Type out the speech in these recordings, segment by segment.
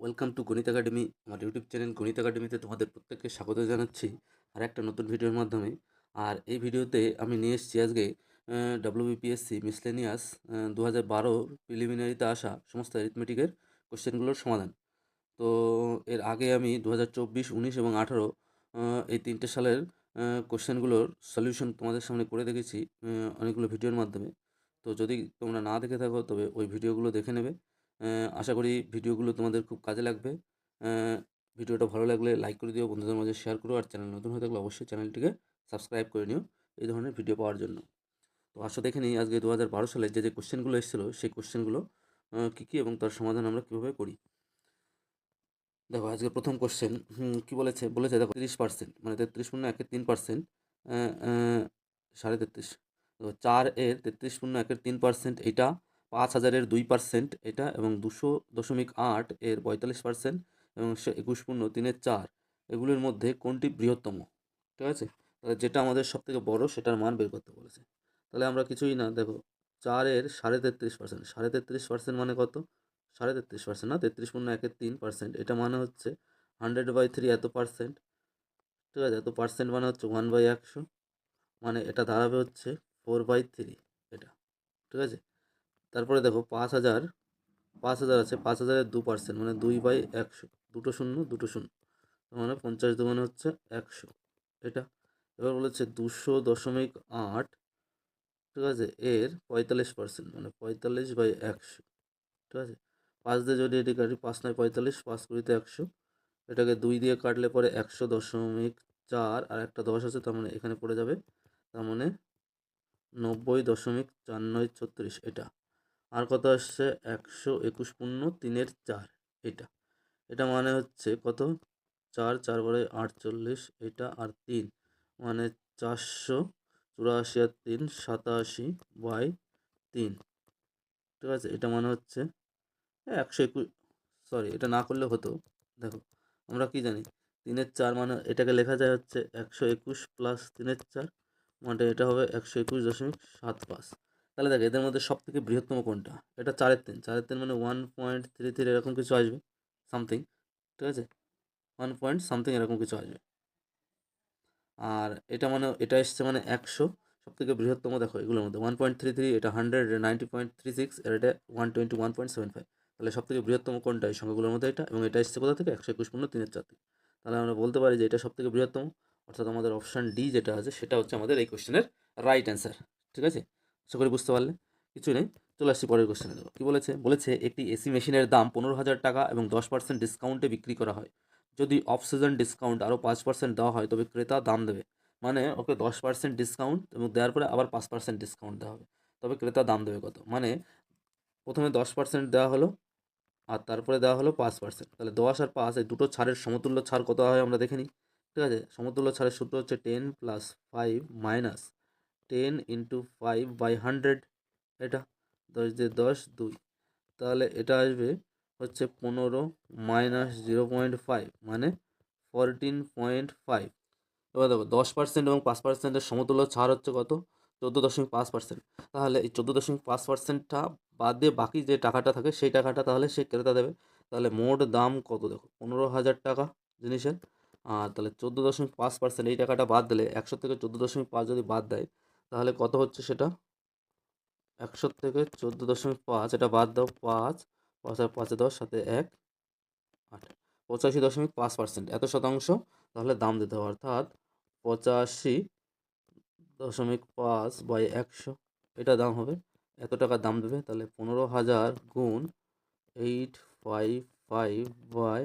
Welcome to গণিত academy. আমার YouTube channel গণিত একাডেমিতে তোমাদের প্রত্যেককে স্বাগত জানাচ্ছি আর একটা নতুন ভিডিওর মাধ্যমে। আর এই ভিডিওতে আমি নিয়ে এসেছি আজকে ডাব্লিউবিপিএসসি মিসলেনিয়াস 2012 প্রিলিমিনারিতে আসা সমস্ত অ্যারিথমেটিকের কোশ্চেনগুলোর সমাধান। তো এর আগে আমি 2024, 19 এবং 18 এই 3টে সালের কোশ্চেনগুলোর সলিউশন তোমাদের সামনে করে দেখেছি অনেকগুলো ভিডিওর মাধ্যমে। তো যদি তোমরা না দেখে থাকো তবে ওই ভিডিওগুলো দেখে নেবে। আশা করি ভিডিওগুলো তোমাদের খুব কাজে লাগবে। ভিডিওটা ভালো লাগলে লাইক করে দিও, বন্ধুদের মাঝে শেয়ার করো, আর চ্যানেল নতুন হয়ে থাকলে অবশ্যই চ্যানেলটিকে সাবস্ক্রাইব করে নিও এই ধরনের ভিডিও পাওয়ার জন্য। তো আসো দেখে নিই আজকে 2012 সালে যে কোশ্চেনগুলো এসেছিলো সেই কোশ্চেনগুলো কী কী এবং তার সমাধান আমরা কীভাবে করি। দেখো আজকে প্রথম কোশ্চেন কী বলেছে বলেছে দেখো 30%, মানে 33.13%, 33.5, তো 4 এর 33.13% এটা, 5,000-এর 2% এটা, এবং 200.8 এর 45%, এবং 21.3-এর 4, এগুলির মধ্যে কোনটি বৃহত্তম? ঠিক আছে, তাহলে যেটা আমাদের সব থেকে বড় সেটার মান বের করতে বলেছে। তাহলে আমরা কিছুই না, দেখো 4 এর 33%, 33% মানে কত? 33.5% না, 33.13%, এটা মানে হচ্ছে 100/3 এত পার্সেন্ট। ঠিক আছে, এত পার্সেন্ট মানে হচ্ছে 1/100, মানে এটা দাঁড়াবে হচ্ছে 4/3 এটা। ঠিক আছে, তারপরে দেখো 5,000, 5,000 আছে, 5,000-এর 2% মানে 2/100, দুটো শূন্য দুটো শূন্য, মানে 50 মানে হচ্ছে 100 এটা। এবার বলেছে 200.8, ঠিক আছে, এর 45% মানে 45/100। ঠিক আছে, 5 দিয়ে যদি এটি কাটি, 5 নয় 45, 5×2 100, এটাকে 2 দিয়ে কাটলে পরে 100.4, আর একটা 10 আছে, তার মানে এখানে পড়ে যাবে, তার মানে 90.4936 এটা। আর কত আসছে? 121.3-এর 4 এটা। এটা মানে হচ্ছে কত? 4, 4 করে 48 এটা, আর 3 মানে 484, আর 3 87/3। ঠিক আছে, এটা মানে হচ্ছে 121, সরি এটা না করলে হতো। দেখো আমরা কি জানি, 3-এর 4 মানে এটাকে লেখা যায় হচ্ছে 121 প্লাস 3-এর 4, মানে এটা হবে 121.75। তাহলে দেখ এদের মধ্যে সব থেকে বৃহত্তম কোনটা? এটা 4-এর 3, 4-এর 3 মানে 1.33 এরকম কিছু আসবে, সামথিং। ঠিক আছে, 1 পয়েন্ট সামথিং এরকম কিছু আসবে। আর এটা মানে এটা এসছে মানে 100, সব থেকে বৃহত্তম দেখো এগুলোর মধ্যে 1.33, এটা 100, 90.36, আর এটা 121.75। তাহলে সব থেকে বৃহত্তম কোনটা এই সংখ্যাগুলোর মধ্যে? এটা, এবং এটা এসছে কোথা থেকে? 121.3-এর 4 থেকে। তাহলে আমরা বলতে পারি যে এটা সব থেকে বৃহত্তম, অর্থাৎ আমাদের অপশান ডি যেটা আছে সেটা হচ্ছে আমাদের এই কোশ্চেনের রাইট অ্যান্সার। ঠিক আছে, আশা করি বুঝতে পারলে। কিছু নেই, চলে আসছি পরের কোশ্চেনে। দেবো কী বলেছে বলেছে একটি এসি মেশিনের দাম 15,000 টাকা এবং 10% ডিসকাউন্টে বিক্রি করা হয়। যদি অফ সিজন ডিসকাউন্ট আরও 5% দেওয়া হয় তবে ক্রেতা দাম দেবে। মানে ওকে 10% ডিসকাউন্ট এবং দেওয়ার পরে আবার 5% ডিসকাউন্ট দেওয়া হবে, তবে ক্রেতা দাম দেবে কত? মানে প্রথমে 10% দেওয়া হলো, আর তারপরে দেওয়া হলো 5%। তাহলে 10 আর 5 এই দুটো ছাড়ের সমতুল্য ছাড় কত হয় আমরা দেখে নিই। ঠিক আছে, সমতুল্য ছাড়ের সূত্র হচ্ছে 10 + 5 মাইনাস 10 × 5/100, এটা 10 দিয়ে 10 2, তাহলে এটা আসবে হচ্ছে 15 মাইনাস 0.5 মানে 14.5। এবার দেখো 10% এবং 5%-এর সমতুল্য ছাড় হচ্ছে কত? 14.5%। তাহলে এই 14.5%টা বাদ দিয়ে বাকি যে টাকাটা থাকে সেই টাকাটা তাহলে সে ক্রেতা দেবে। তাহলে মোট দাম কত? দেখো 15,000 টাকা জিনিসের, আর তাহলে 14.5% এই টাকাটা বাদ দিলে 100 থেকে 14.5 যদি বাদ দেয় তাহলে কত হচ্ছে সেটা? 100 থেকে 14.5 এটা বাদ দাও, 5, 5 আর 5-এ 10, সাথে 1, 8, 85.5%, এত শতাংশ তাহলে দাম দিতে হবে, অর্থাৎ 85.5/100 এটা দাম হবে, এত টাকা দাম দেবে। তাহলে 15,000 গুণ 855 বাই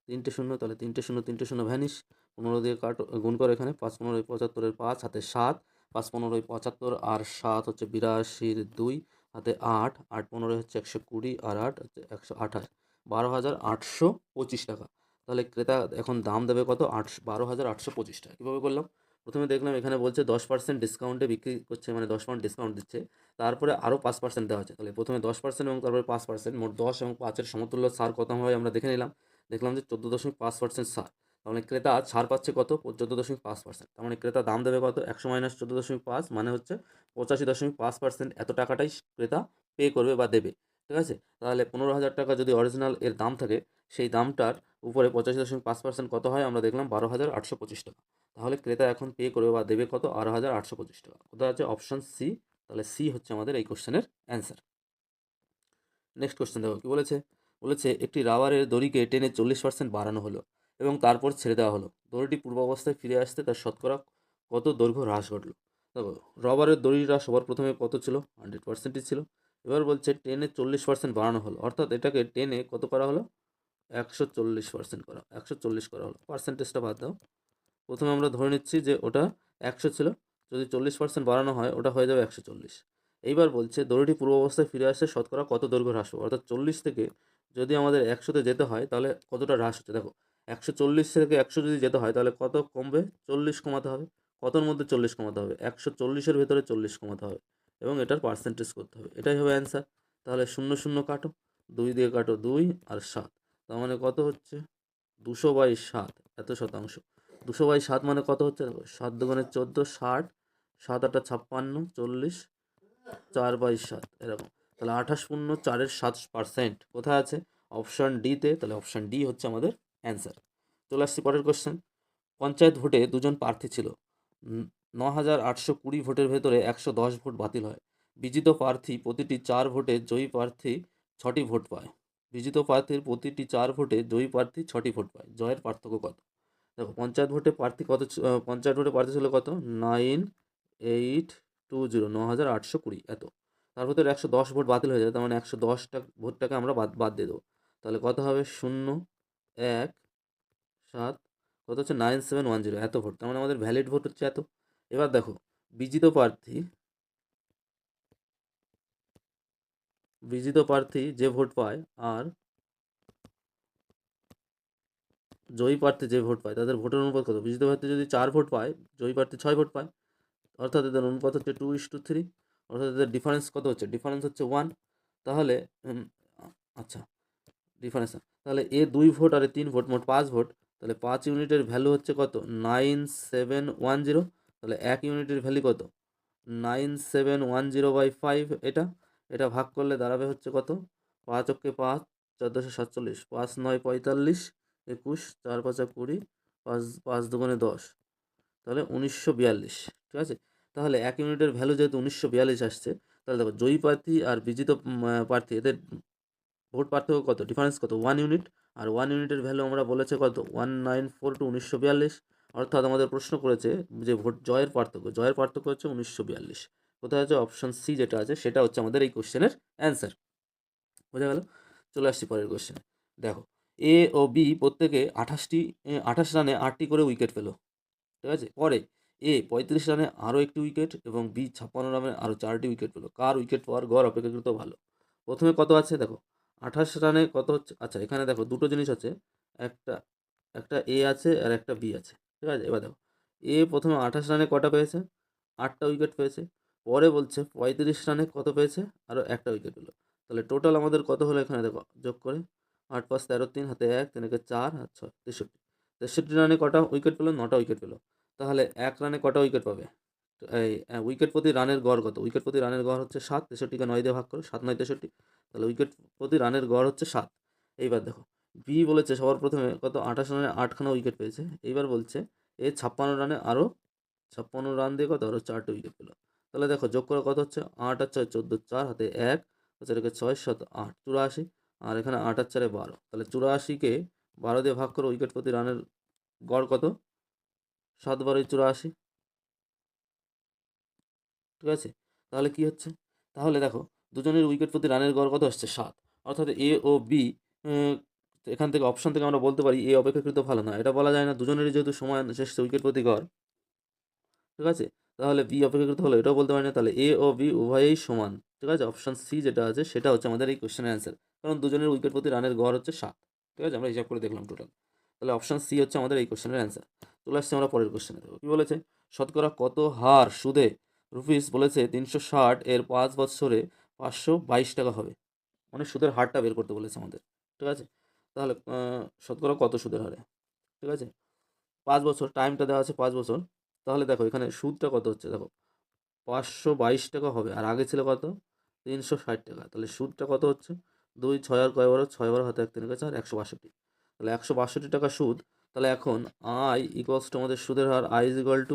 3টে শূন্য, তাহলে 3টে শূন্য 3টে শূন্য ভ্যানিশ, 15 দিয়ে কাটো, গুণ করে এখানে 5×15 75-এর 5, হাতে 7, 5×15 75, আর 7 হচ্ছে 82-র 2, হাতে 8, 8×15 হচ্ছে 120, আর 8 হচ্ছে 128, 12,825 টাকা। তাহলে ক্রেতা এখন দাম দেবে কত? 12,825 টাকা। কীভাবে করলাম? প্রথমে দেখলাম এখানে বলছে 10% ডিসকাউন্টে বিক্রি করছে, মানে 10% ডিসকাউন্ট দিচ্ছে, তারপরে আরও 5% দেওয়া হচ্ছে। তাহলে প্রথমে 10% এবং তারপরে 5%, মোট 10 এবং 5-এর সমতুল্য ছাড় কত হয় আমরা দেখে নিলাম। দেখলাম যে 14.5% ছাড়, তার মানে ক্রেতা ছাড় পাচ্ছে কত? 14.5%। তার মানে ক্রেতা দাম দেবে কত? 100 মাইনাস 14.5 মানে হচ্ছে 85.5%, এত টাকাটাই ক্রেতা পে করবে বা দেবে। ঠিক আছে? তাহলে 15,000 টাকা যদি অরিজিনাল এর দাম থাকে, সেই দামটার উপরে 85.5% কত হয়? আমরা দেখলাম 12,825 টাকা। তাহলে ক্রেতা এখন পে করবে বা দেবে কত? 12,825 টাকা। কোথায় আছে? Option C. তাহলে সি হচ্ছে আমাদের এই কোশ্চেনের অ্যান্সার। নেক্সট কোশ্চেন দেখো কি বলেছে। বলেছে একটি রাবারের দড়িকে টেনে 40% বাড়ানো হলো এবং তারপর ছেড়ে দেওয়া হলো। দড়িটি পূর্বাবস্থায় ফিরে আসতে তার শতকরা কত দৈর্ঘ্য হ্রাস ঘটলো? দেখো, রবারের দড়িটা সবার প্রথমে কত ছিল? 100%ই ছিল। এবার বলছে টেনে 40% বাড়ানো হলো, অর্থাৎ এটাকে টেনে কত করা হলো? 140% করা, 140 করা হলো। পার্সেন্টেজটা বাদ দাও। প্রথমে আমরা ধরে নিচ্ছি যে ওটা 100 ছিল, যদি 40% বাড়ানো হয় ওটা হয়ে যাবে 140। এইবার বলছে দড়িটি পূর্ব অবস্থায় ফিরে আসে শতকরা কত দৈর্ঘ্য হ্রাস পাবে? অর্থাৎ 40 থেকে যদি আমাদের 100-তে যেতে হয় তাহলে কতটা হ্রাস হচ্ছে? দেখো, 140 থেকে 100 যদি যেতে হয় তাহলে কত কমবে? 40 কমাতে হবে। কতর মধ্যে 40 কমাতে হবে? 140-এর ভেতরে 40 কমাতে হবে এবং এটার পার্সেন্টেজ করতে হবে। এটাই হবে অ্যান্সার। তাহলে 0 0 কাটো, 2 দিয়ে কাটো 2 আর 7, তার মানে কত হচ্ছে? 200/7, এত শতাংশ। 200/7 মানে কত হচ্ছে? দেখো, 7 দুগুণে 14, 60, 7 আটা 56, 40, 4/7 এরকম। তাহলে 28.4% কোথায় আছে? অপশন ডিতে। তাহলে অপশন ডি হচ্ছে আমাদের অ্যান্সার। চলে আসছি পরের কোশ্চেন। পঞ্চায়েত ভোটে দুজন প্রার্থী ছিল। 9,820 ভোটের ভেতরে 110 ভোট বাতিল হয়। বিজিত প্রার্থী প্রতিটি 4 ভোটে জয়ী প্রার্থী 6টি ভোট পায়। বিজিত প্রার্থীর প্রতিটি 4 ভোটে জয়ী প্রার্থী 6টি ভোট পায়। জয়ের পার্থক্য কত? দেখো, পঞ্চায়েত ভোটে প্রার্থী কত পঞ্চায়েত ভোটে প্রার্থী ছিল কত? 9820, 9,820 এত। তার ভিতরে 110 ভোট বাতিল হয়ে যায়, তার মানে 110টা ভোটটাকে আমরা বাদ বাদ দিয়ে দেবো। তাহলে কত হবে? 0 1 7, কত হচ্ছে? 9710 এত ভোট। তার মানে আমাদের ভ্যালিড ভোট হচ্ছে এত। এবার দেখো, বিজিত প্রার্থী বিজিত প্রার্থী যে ভোট পায় আর জয়ী প্রার্থী যে ভোট পায় তাদের ভোটের অনুপাত কত? বিজিত প্রার্থী যদি 4 ভোট পায়, জয়ী প্রার্থী 6 ভোট পায়, অর্থাৎ এদের অনুপাত হচ্ছে 2:3। অর্থাৎ এদের ডিফারেন্স কত হচ্ছে? ডিফারেন্স হচ্ছে 1। তাহলে আচ্ছা, ডিফারেন্স তাহলে এ 2 ভোট আর এ 3 ভোট, মোট 5 ভোট। তাহলে 5 ইউনিটের ভ্যালু হচ্ছে কত? 9710। তাহলে 1 ইউনিটের ভ্যালু কত? 9710/5। এটা এটা ভাগ করলে দাঁড়াবে হচ্ছে কত? 5 অক্ষে 5, 1447, 5 9 45, 21, 4 5 20, 5 5 দুগুণে 10, তাহলে 1942। ঠিক আছে? তাহলে 1 ইউনিটের ভ্যালু যেহেতু 1942 আসছে, তাহলে দেখো জয়ী প্রার্থী আর বিজিত প্রার্থী এদের ভোট পার্থক্য কত? ডিফারেন্স কত? 1 ইউনিট। আর 1 ইউনিটের ভ্যালু আমরা বলেছে কত? 1942 1942। অর্থাৎ আমাদের প্রশ্ন করেছে যে ভোট জয়ের পার্থক্য হচ্ছে 1942। কোথায় আছে? অপশন সি যেটা আছে সেটা হচ্ছে আমাদের এই কোশ্চেনের অ্যান্সার। বোঝা গেল? চলে আসছি পরের কোশ্চেনে। দেখো, এ ও বি প্রত্যেকে 28 রানে 8টি করে উইকেট পেল। ঠিক আছে? পরে এ 35 রানে আরও একটি উইকেট এবং বি 56 রানে আরও 4টি উইকেট পেল। কার উইকেট পাওয়ার গড় অপেক্ষাকৃত ভালো? প্রথমে কত আছে দেখো, 28 রানে কত হচ্ছে? আচ্ছা, এখানে দেখো দুটো জিনিস আছে, একটা একটা এ আছে আর একটা বি আছে। ঠিক আছে? এবার দেখো, এ প্রথমে 28 রানে কটা পেয়েছে? 8টা উইকেট পেয়েছে। পরে বলছে 35 রানে কত পেয়েছে? আরও একটা উইকেট পেলো। তাহলে টোটাল আমাদের কত হলো? এখানে দেখো যোগ করে, 8 5 13, 3 হাতে 1, 3 একে 4, হাত 6, 63। 63 রানে কটা উইকেট পেলো? 9টা উইকেট পেলো। তাহলে 1 রানে কটা উইকেট পাবে? এই উইকেট প্রতি রানের গড় কত? উইকেট প্রতি রানের গড় হচ্ছে 7। 63কে 9 দিয়ে ভাগ করো, 7 9 63। তাহলে উইকেট প্রতি রানের গড় হচ্ছে 7। এইবার দেখো, বি বলেছে সবার প্রথমে কত? 28 রানে 8খানা উইকেট পেয়েছে। এইবার বলছে এ 56 রানে আরও 56 রান দিয়ে কত? আরও 4টে উইকেট পেলো। তাহলে দেখো যোগ করে কত হচ্ছে? 8 আর 6 14, 4 হাতে 1, 4 একে 6 7 8, 84। আর এখানে 8 আর 4 12। তাহলে 84কে 12 দিয়ে ভাগ করো, উইকেট প্রতি রানের গড় কত? 7 12 84। ঠিক আছে? তাহলে কি হচ্ছে? তাহলে দেখো, দুজনের উইকেট প্রতি রানের গড় কত আসছে? 7। অর্থাৎ এ ও বি, এখান থেকে অপশন থেকে আমরা বলতে পারি এ অপেক্ষাকৃত ভালো না। এটা বলা যায় না, দুজনেরই যেহেতু সমান এসেছে উইকেট প্রতি গড়। ঠিক আছে? তাহলে বি অপেক্ষাকৃত হলো, এটাও বলতে পারি না। তাহলে এ ও বি উভয়েই সমান। ঠিক আছে? অপশন সি যেটা আছে সেটা হচ্ছে আমাদের এই কোশ্চেনের অ্যান্সার। কারণ দুজনের উইকেট প্রতি রানের গড় হচ্ছে 7। ঠিক আছে? আমরা হিসাব করে দেখলাম টোটাল। তাহলে অপশন সি হচ্ছে আমাদের এই কোশ্চেনের অ্যান্সার। চলে আসছে আমরা পরের কোশ্চেনে। দেখো কী বলেছে। শতকরা কত হার সুদে রুপিস বলেছে 360 এর 5 বছরে 522 টাকা হবে? মানে সুদের হারটা বের করতে বলেছে আমাদের। ঠিক আছে? তাহলে শতকরা কত সুদের হারে? ঠিক আছে? 5 বছর, টাইমটা দেওয়া আছে 5 বছর। তাহলে দেখো এখানে সুদটা কত হচ্ছে? দেখো, 522 টাকা হবে। আর আগে ছিল কত? 360 টাকা। তাহলে সুদটা কত হচ্ছে? 2 6 আর কয় বারো, 6 বারো হাতে 1 3 4 162। তাহলে 162 টাকা সুদ। তাহলে এখন আই ইকুয়ালস টু আমাদের সুদের হার I is equal to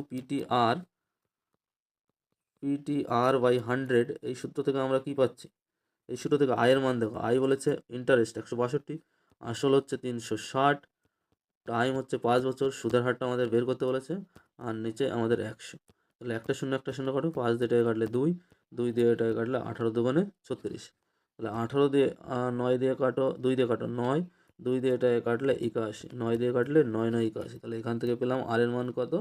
PTR by 100। এই সূত্র থেকে আমরা কি পাচ্ছি? এই সূত্র থেকে আয়ের মান দেখো, আই বলেছে ইন্টারেস্ট 162, আসল হচ্ছে 360, টাইম হচ্ছে 5 বছর, সুদের হারটা আমাদের বের করতে বলেছে, আর নিচে আমাদের 100। তাহলে একটা শূন্য কাটো, 5 দিয়ে টাকা কাটলে 2, 2 দিয়ে টাকা কাটলে 18 দুগুণে 36। তাহলে 18 দিয়ে 9 দিয়ে কাটো, 2 দিয়ে কাটো 9, 2 দিয়ে টাকা কাটলে 81, 9 দিয়ে কাটলে 9 9 81। তাহলে এখান থেকে পেলাম আর এর মান কত?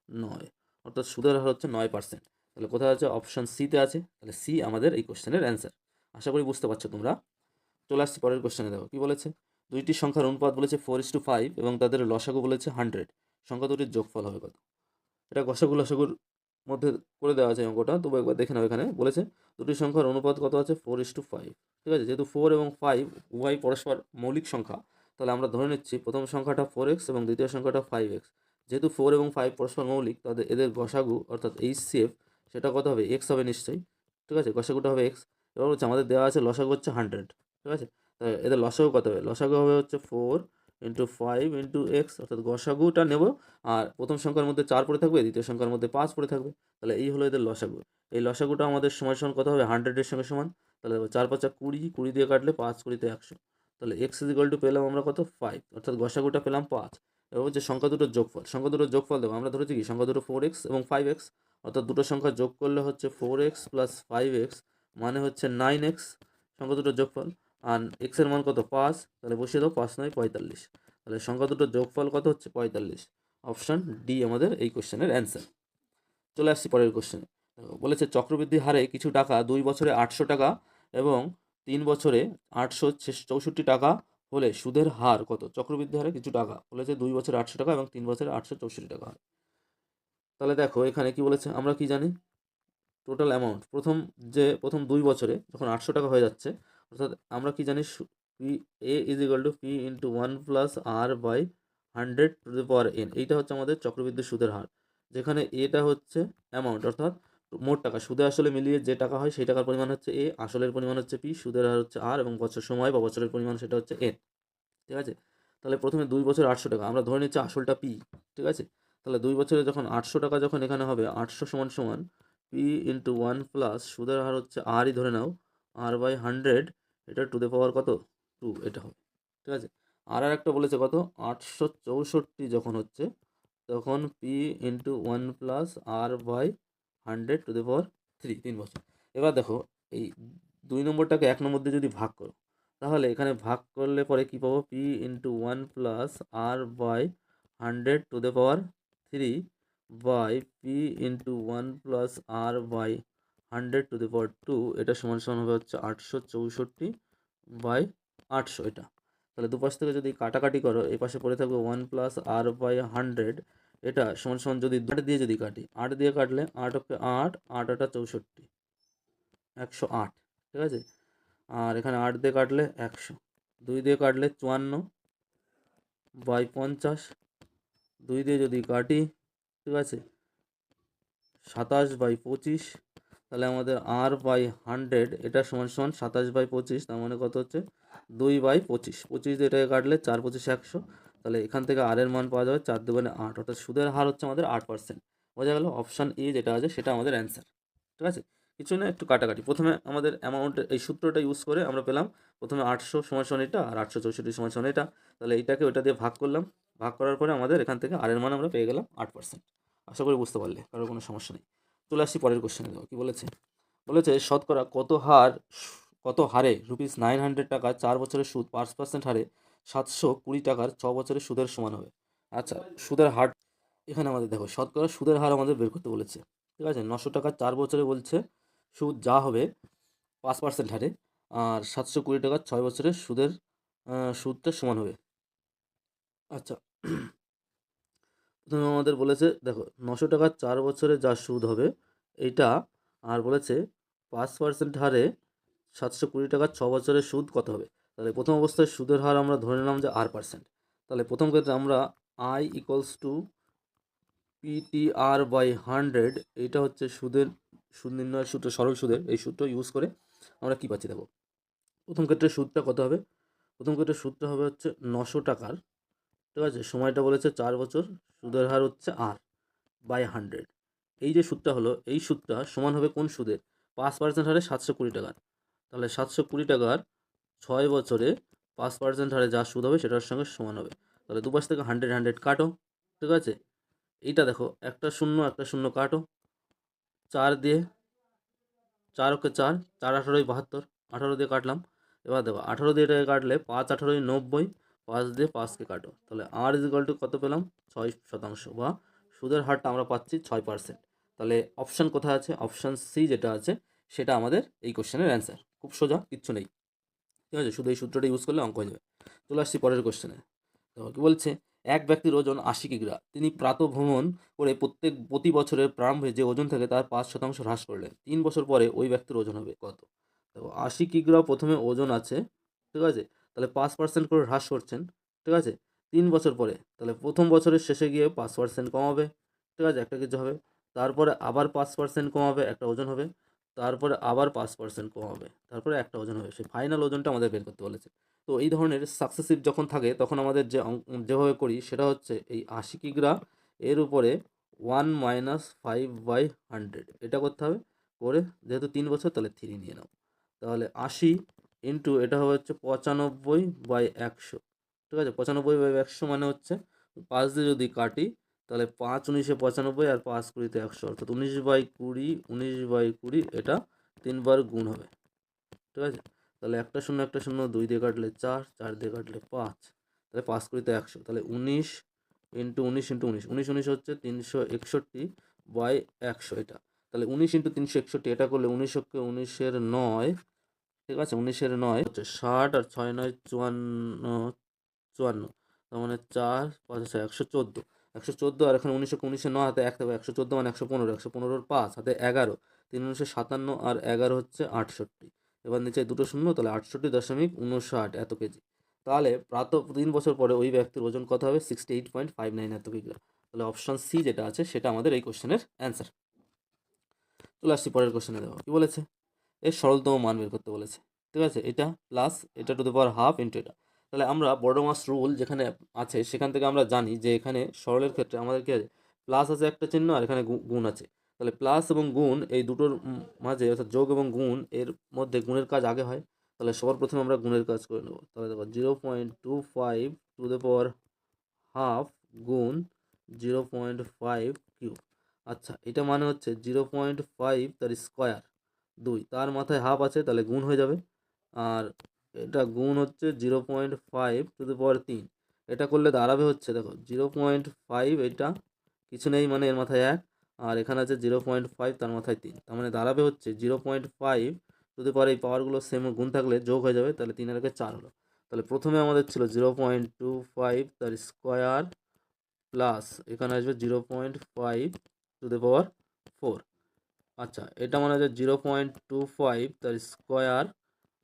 9, অর্থাৎ সুদের হার হচ্ছে 9%। তাহলে কোথায় আছে? অপশান সিতে আছে। তাহলে সি আমাদের এই কোশ্চেনের অ্যান্সার। আশা করি বুঝতে পারছো তোমরা। চলে আসছি পরের কোশ্চেনে। দেখো কি বলেছে, দুইটি সংখ্যার অনুপাত বলেছে 4:5 এবং তাদের লসাগু বলেছে 100। সংখ্যা দুটির যোগফল হবে কত? এটা গসাগু লসাগুর মধ্যে করে দেওয়া আছে অঙ্কটা, তবু একবার দেখে নাও। এখানে বলেছে দুটি সংখ্যার অনুপাত কত আছে? 4:5। ঠিক আছে, যেহেতু 4 এবং 5 উভয় পরস্পর মৌলিক সংখ্যা, তাহলে আমরা ধরে নিচ্ছি প্রথম সংখ্যাটা 4x এবং দ্বিতীয় সংখ্যাটা 5x। যেহেতু 4 এবং 5 পরস্পর মৌলিক, তাদের এদের গসাগু অর্থাৎ HCF সেটা কত হবে? x হবে নিশ্চয়ই। ঠিক আছে, গসাগুটা হবে x। এবার হচ্ছে আমাদের দেওয়া আছে লসাগু হচ্ছে 100। ঠিক আছে, তাহলে এদের লসাগু কত হবে? লসাগু হবে হচ্ছে 4 × 5 × x, অর্থাৎ গসাগুটা নেব, আর প্রথম সংখ্যার মধ্যে 4 পড়ে থাকবে, দ্বিতীয় সংখ্যার মধ্যে 5 পড়ে থাকবে। তাহলে এই হলো এদের লসাগু। এই লসাগুটা আমাদের সমান সমান কত হবে? 100-এর সঙ্গে সমান। তাহলে 4 5 20, 20 দিয়ে কাটলে 5 20 100। তাহলে x = পেলাম আমরা কত? 5, অর্থাৎ গসাগুটা পেলাম 5। এবার হচ্ছে সংখ্যা দুটোর যোগফল। সংখ্যা দুটোর যোগফল দেবো, আমরা ধরেছি কি সংখ্যা দুটো 4x এবং 5x, অর্থাৎ দুটো সংখ্যা যোগ করলে হচ্ছে 4x + 5x মানে হচ্ছে 9x সংখ্যা দুটোর যোগফল। আর x এর মান কত? 5। তাহলে বসিয়ে দাও, 5 9 45। তাহলে সংখ্যা দুটোর যোগফল কত হচ্ছে? 45। অপশান ডি আমাদের এই কোশ্চেনের অ্যান্সার। চলে আসছি পরের কোশ্চেনে। বলেছে চক্রবৃদ্ধি হারে কিছু টাকা 2 বছরে 800 টাকা এবং 3 বছরে 864 টাকা হলে সুদের হার কত? চক্রবৃদ্ধি হারে কিছু টাকা বলেছে 2 বছরে 800 টাকা এবং 3 বছরে 864 টাকা হয়। তাহলে দেখো এখানে কি বলেছে, আমরা কি জানি? টোটাল অ্যামাউন্ট প্রথম 2 বছরে যখন 800 টাকা হয়ে যাচ্ছে, অর্থাৎ আমরা কি জানি? P A is equal to P into 1 plus R by 100 to the power n। এইটা হচ্ছে আমাদের চক্রবৃদ্ধি সুদের হার, যেখানে এটা হচ্ছে অ্যামাউন্ট, অর্থাৎ মোট টাকা। সুদে আসলে মিলিয়ে যে টাকা হয় সেই টাকার পরিমাণ হচ্ছে এ, আসলের পরিমাণ হচ্ছে পি, সুদের হার হচ্ছে আর, এবং বছর সময় বা বছরের পরিমাণ সেটা হচ্ছে এন। ঠিক আছে, তাহলে প্রথমে 2 বছর 800 টাকা আমরা ধরে নিচ্ছি আসলটা পি। ঠিক আছে, তাহলে 2 বছরে যখন 800 টাকা যখন এখানে হবে, 800 সমান সমান পি ইন্টু 1 প্লাস সুদের হার হচ্ছে আরই ধরে নাও, আর বাই 100, এটা টু দ্য পাওয়ার কত? 2 এটা হবে। ঠিক আছে, আর একটা বলেছে কত? 864 যখন হচ্ছে, তখন P into 1 plus R by 100 to the power 3, 3 বছর। এবার দেখো এই 2 নম্বরটাকে 1 নম্বর দিয়ে যদি ভাগ করো, তাহলে এখানে ভাগ করলে পরে কি পাবো? P into 1 plus R by 100 to the power 3 by P into 1 plus R by 100 to the power 2, এটা সমান সমান হবে হচ্ছে 864/800 এটা। তাহলে দুপাশ থেকে যদি কাটাকাটি করো, এই পাশে পড়ে থাকবে 1 প্লাস আর বাই 100, এটা সমান সমান যদি 8 দিয়ে যদি কাটি, 8 দিয়ে কাটলে 8 ওকে 8, 8 8 64, 108। ঠিক আছে, আর এখানে 8 দিয়ে কাটলে 100, 2 দিয়ে কাটলে 54/50, 2 দিয়ে যদি কাটি, ঠিক আছে, 27/25। তাহলে আমাদের আর বাই 100 এটা সমান সমান 27/25, তার মানে কত হচ্ছে? 2/25। 25 দিয়ে এটাকে কাটলে 4 25 100। তাহলে এখান থেকে আর এর মান পাওয়া যাবে 4 2 8, অর্থাৎ সুদের হার হচ্ছে আমাদের 8%। বোঝা গেল? অপশান এ যেটা আছে সেটা আমাদের অ্যান্সার। ঠিক আছে, কিছু না, একটু কাটাকাটি। প্রথমে আমাদের অ্যামাউন্টের এই সূত্রটা ইউজ করে আমরা পেলাম প্রথমে 800 সমান সমান এটা, আর 864 সমান সমান এটা। তাহলে এইটাকে ওইটা দিয়ে ভাগ করলাম, ভাগ করার পরে আমাদের এখান থেকে আর এর মান আমরা পেয়ে গেলাম 8%। আশা করি বুঝতে পারলে, কারোর কোনো সমস্যা নেই। চলে আসছি পরের কোশ্চেনে। দেখো কি বলেছে। বলেছে শতকরা কত হারে ₹900 টাকা 4 বছরের সুদ 5% হারে 720 টাকার 6 বছরের সুদের সমান হবে। আচ্ছা, সুদের হার এখানে আমাদের দেখো শতকরা সুদের হার আমাদের বের করতে বলেছে। ঠিক আছে, 900 টাকা 4 বছরে বলছে সুদ যা হবে 5% হারে, আর 720 টাকা 6 বছরের সুদটা সমান হবে। আচ্ছা, প্রথমে আমাদের বলেছে দেখো 900 টাকা 4 বছরে যা সুদ হবে এইটা, আর বলেছে 5% হারে 720 টাকা 6 বছরের সুদ কত হবে। তাহলে প্রথম অবস্থায় সুদের হার আমরা ধরে নিলাম যে r%। তাহলে প্রথম ক্ষেত্রে আমরা I equals to PTR by 100, এইটা হচ্ছে সুদ নির্ণয়ের সূত্র, সরল সুদের এই সূত্র ইউজ করে আমরা কী পাচ্ছি দেখো, প্রথম ক্ষেত্রে সুদটা কত হবে, প্রথম ক্ষেত্রে সুদটা হবে হচ্ছে 900 টাকার, ঠিক আছে, সময়টা বলেছে 4 বছর, সুদের হার হচ্ছে R/100। এই যে সুদটা হলো, এই সুদটা সমান হবে কোন সুদের, 5% হারে 720 টাকার। তাহলে 720 টাকার 6 বছরে 5% হারে যা সুদ হবে সেটার সঙ্গে সমান হবে। তাহলে দুপাশ থেকে 100 কাটো, ঠিক আছে। এইটা দেখো, একটা শূন্য একটা শূন্য কাটো, 4 দিয়ে, 4 ওকে 4, 4 18 72, 18 দিয়ে কাটলাম। এবার দেখো 18 দিয়ে এটাকে কাটলে 5 18 90, 5 দিয়ে 5কে কাটো, তাহলে আর ইজ ইকুয়াল টু কত পেলাম, 6% বা সুদের হারটা আমরা পাচ্ছি 6%। তাহলে অপশান কোথায় আছে, অপশান সি যেটা আছে সেটা আমাদের এই কোশ্চেনের অ্যান্সার। খুব সোজা, কিচ্ছু নেই, ঠিক আছে, শুধু এই সূত্রটা ইউজ করলে অঙ্ক হয়ে যাবে। চলে আসছি পরের কোশ্চেনে। তো কি বলছে, এক ব্যক্তির ওজন 80 কিগ্রা, তিনি প্রাতঃভ্রমণ করে প্রতি বছরের প্রারম্ভে যে ওজন থাকে তার 5% হ্রাস করলেন, 3 বছর পরে ওই ব্যক্তির ওজন হবে কত। দেখো 80 কিগ্রা প্রথমে ওজন আছে, ঠিক আছে, তাহলে 5% করে হ্রাস করছেন, ঠিক আছে, 3 বছর পরে, তাহলে প্রথম বছরের শেষে গিয়ে 5% কমাবে, ঠিক আছে, একটা কিছু হবে, তারপরে আবার 5% কমাবে, একটা ওজন হবে, তারপরে আবার 5% কমাবে, তারপরে একটা ওজন হবে, সেই ফাইনাল ওজনটা আমাদের বের করতে বলেছে। তো এই ধরনের সাকসেসিভ যখন থাকে তখন আমাদের যেভাবে করি সেটা হচ্ছে এই 80 কিগ্রা এর উপরে 1 - 5/100 এটা করতে হবে, করে যেহেতু 3 বছর তাহলে 3 নিয়ে নাও, তাহলে 80 ইন্টু এটা হবে হচ্ছে 95/100, ঠিক আছে, 95/100 মানে হচ্ছে 5 দিয়ে যদি কাটি তাহলে 5 19 95 আর 5 20 100, অর্থাৎ 19/20, 19/20 এটা 3 বার গুণ হবে, ঠিক আছে। তাহলে একটা শূন্য একটা শূন্য, 2 দিয়ে কাটলে 4, 4 দিয়ে কাটলে 5, তাহলে 5 কুড়িতে 100, তাহলে 19 ইন্টু 19 ইন্টু 19, 19 19 হচ্ছে 361/100 এটা, তাহলে 19 ইন্টু 361 এটা করলে 19 কে 19-এর 9, ঠিক আছে, 19-এর 9 হচ্ছে 60 আর 6 9 54, 54, তার মানে 4 5 6 114, 114 আর এখানে 19 কে 19-এর 9 হাতে 1 থাকবে, 114 মানে 115, 115-র 5 হাতে 11, 3 19 57 আর 11 হচ্ছে 68, এবার নিচে দুটো শূন্য, তাহলে 68.59 এত কেজি। তাহলে 3 বছর পরে ওই ব্যক্তির ওজন কত হবে, 68.59 এত কিগ্রা। তাহলে অপশন সি যেটা আছে সেটা আমাদের এই কোশ্চেনের অ্যান্সার। চলে আসছি পরের কোশ্চেনে, দেখো কি বলেছে, এর সরলতম মান বের করতে বলেছে, ঠিক আছে, এটা প্লাস এটা two the power half into এটা। তাহলে আমরা বড় মাস রুল যেখানে আছে সেখান থেকে আমরা জানি যে এখানে সরলের ক্ষেত্রে আমাদের কি আছে, প্লাস আছে একটা চিহ্ন আর এখানে গুণ আছে, তাহলে প্লাস এবং গুণ এই দুটোর মাঝে, অর্থাৎ যোগ এবং গুণ এর মধ্যে গুণের কাজ আগে হয়, তাহলে সবার প্রথমে আমরা গুণের কাজ করে নেব। তাহলে দেখো 0.25 টু দ্য পাওয়ার হাফ গুণ 0.5 কিউব। আচ্ছা, এটা মানে হচ্ছে 0.5 তার স্কোয়ার, 2 তার মাথায় হাফ আছে তাহলে গুণ হয়ে যাবে, আর এটা গুণ হচ্ছে 0.5 টু দি পাওয়ার 3, এটা করলে দাঁড়াবে হচ্ছে দেখো 0.5, এটা কিছু নেই মানে এর মাথায় 1, আর এখানে আছে 0.5 তার মাথায় 3, তার মানে দাঁড়াবে হচ্ছে 0.5 টু দি পাওয়ার, এই পাওয়ারগুলো সেম গুণ থাকলে যোগ হয়ে যাবে, তাহলে 3 আর 4 হলো। তাহলে প্রথমে আমাদের ছিল 0.25 তার স্কোয়ার প্লাস এখানে আসবে 0.5 টু দি পাওয়ার 4। আচ্ছা, এটা মনে হচ্ছে 0.25 তার স্কোয়ার,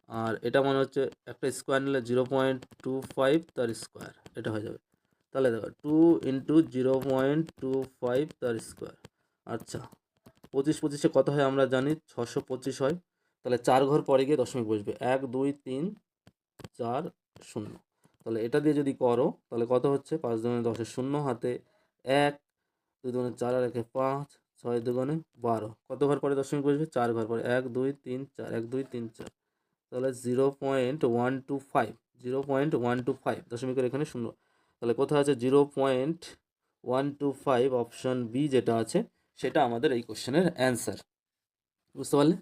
আর এটা মনে হচ্ছে একটা স্কোয়ার নিলে 0.25 তার স্কোয়ার, এটা হয়ে যাবে। তাহলে দেখো 2 ইন্টু 0.25 তার স্কোয়ার। আচ্ছা, 25 25-এ কত হয় আমরা জানি, 625 হয়, তাহলে 4 ঘর পরে গিয়ে দশমিক বসবে, 1 2 3 4 0, তাহলে এটা দিয়ে যদি করো তাহলে কত হচ্ছে, 5 দুগুণে 10-এর শূন্য হাতে 1, 2 দুগুণে 4 আর 1-এ 5, 6 দুগুণে 12, কত ঘর পরে দশমিক বসবে, 4 ঘর পরে, 1 2 3 4, 1 2 3 4, তাহলে 0.125, 0.125 দশমিকের এখানে শূন্য, তাহলে কোথায় আছে 0.125, অপশন বি যেটা আছে সেটা আমাদের এই কোশ্চেনের অ্যান্সার। বুঝতে পারলে?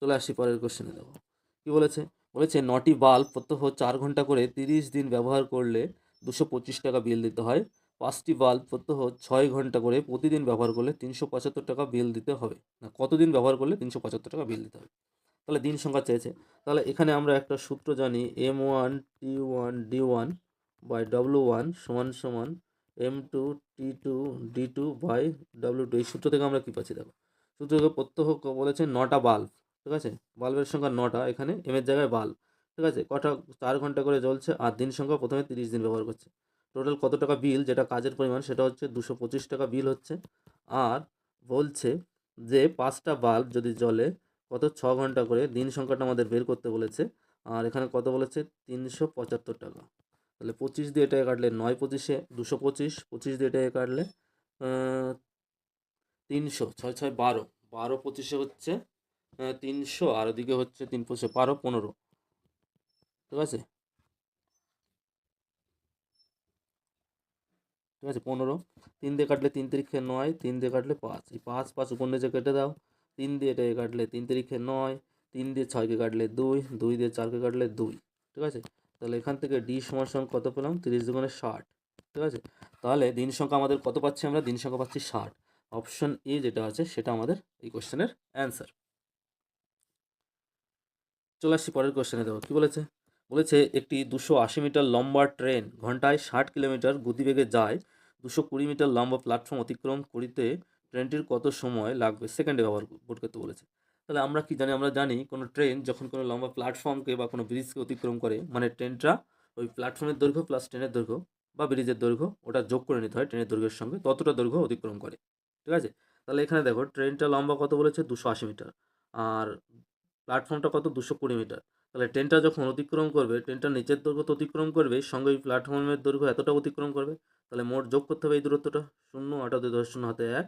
চলে আসছি পরের কোশ্চেনে, দেখো কি বলেছে, বলেছে 9টি বাল্ব প্রত্যহ 4 ঘন্টা করে 30 দিন ব্যবহার করলে 225 টাকা বিল দিতে হয়, 5টি বাল্ব প্রত্যহ 6 ঘন্টা করে প্রতিদিন ব্যবহার করলে 375 টাকা বিল দিতে হবে, না কতদিন ব্যবহার করলে 375 টাকা বিল দিতে হবে। তাহলে দিন সংখ্যা চেয়েছে, তাহলে এখানে আমরা একটা সূত্র জানি, M1T1D1/W1 সমান সমান M2T2D2/W2, এই সূত্র থেকে আমরা কী পাচ্ছি দেখো, সূত্র থেকে প্রত্যহ বলেছে 9টা বাল্ব, ঠিক আছে, বাল্বের সংখ্যা 9টা, এখানে এমের জায়গায় বাল্ব, ঠিক আছে, কটা 4 ঘন্টা করে জ্বলছে, আর দিন সংখ্যা প্রথমে 30 দিন ব্যবহার করছে, টোটাল কত টাকা বিল, যেটা কাজের পরিমাণ সেটা হচ্ছে 225 টাকা বিল হচ্ছে, আর বলছে যে 5টা বাল্ব যদি জ্বলে কত 6 ঘন্টা করে দিন সংখ্যাটা আমাদের বের করতে বলেছে। আর এখানে কত বলেছে 375 টাকা। তাহলে 25 দিয়ে এটাকে কাটলে 9 পঁচিশে 225, 25 দিয়ে এটাকে কাটলে 300, 6 6 12, 12 পঁচিশে হচ্ছে 300, আর ওদিকে হচ্ছে 3 পঁচিশে 12 15, ঠিক আছে, ঠিক আছে 15। 3 দিয়ে কাটলে 3 তিরিখে 9, 3 দিয়ে কাটলে 5, এই 5 5 উপর নিচে কেটে দাও। 3 দিয়ে এটাকে কাটলে 3 তিরিখে 9, 3 দিয়ে 6কে কাটলে 2, 2 দিয়ে 4কে কাটলে 2, ঠিক আছে। তাহলে এখান থেকে ডি সমান সমান কত পেলাম 30 দুগুণে 60, ঠিক আছে। তাহলে দিন সংখ্যা আমাদের কত পাচ্ছি আমরা, দিন সংখ্যা পাচ্ছি 60। অপশন এ যেটা আছে সেটা আমাদের এই কোশ্চেনের অ্যান্সার। চলে আসছি পরের কোশ্চেনে। দেখো কী বলেছে, বলেছে একটি 280 মিটার লম্বা ট্রেন ঘন্টায় 60 কিলোমিটার গতিবেগে যায়। 220 মিটার লম্বা প্ল্যাটফর্ম অতিক্রম করিতে ট্রেনটির কত সময় লাগবে সেকেন্ডে ব্যবহার বোর্ড করতে বলেছে। তাহলে আমরা কি জানি, আমরা জানি কোনো ট্রেন যখন কোনো লম্বা প্ল্যাটফর্মকে বা কোনো ব্রিজকে অতিক্রম করে, মানে ট্রেনটা ওই প্ল্যাটফর্মের দৈর্ঘ্য প্লাস ট্রেনের দৈর্ঘ্য বা ব্রিজের দৈর্ঘ্য ওটা যোগ করে নিতে হয় ট্রেনের দৈর্ঘ্যের সঙ্গে, ততটা দৈর্ঘ্য অতিক্রম করে, ঠিক আছে। তাহলে এখানে দেখো ট্রেনটা লম্বা কত বলেছে 280 মিটার, আর প্ল্যাটফর্মটা কত 220 মিটার। তাহলে ট্রেনটা যখন অতিক্রম করবে, ট্রেনটা নিচের দৈর্ঘ্য তো অতিক্রম করবে, সঙ্গে ওই প্ল্যাটফর্মের দৈর্ঘ্য এতটা অতিক্রম করবে। তাহলে মোট যোগ করতে হবে এই দূরত্বটা, 0 8 2 10 0 হাতে 1,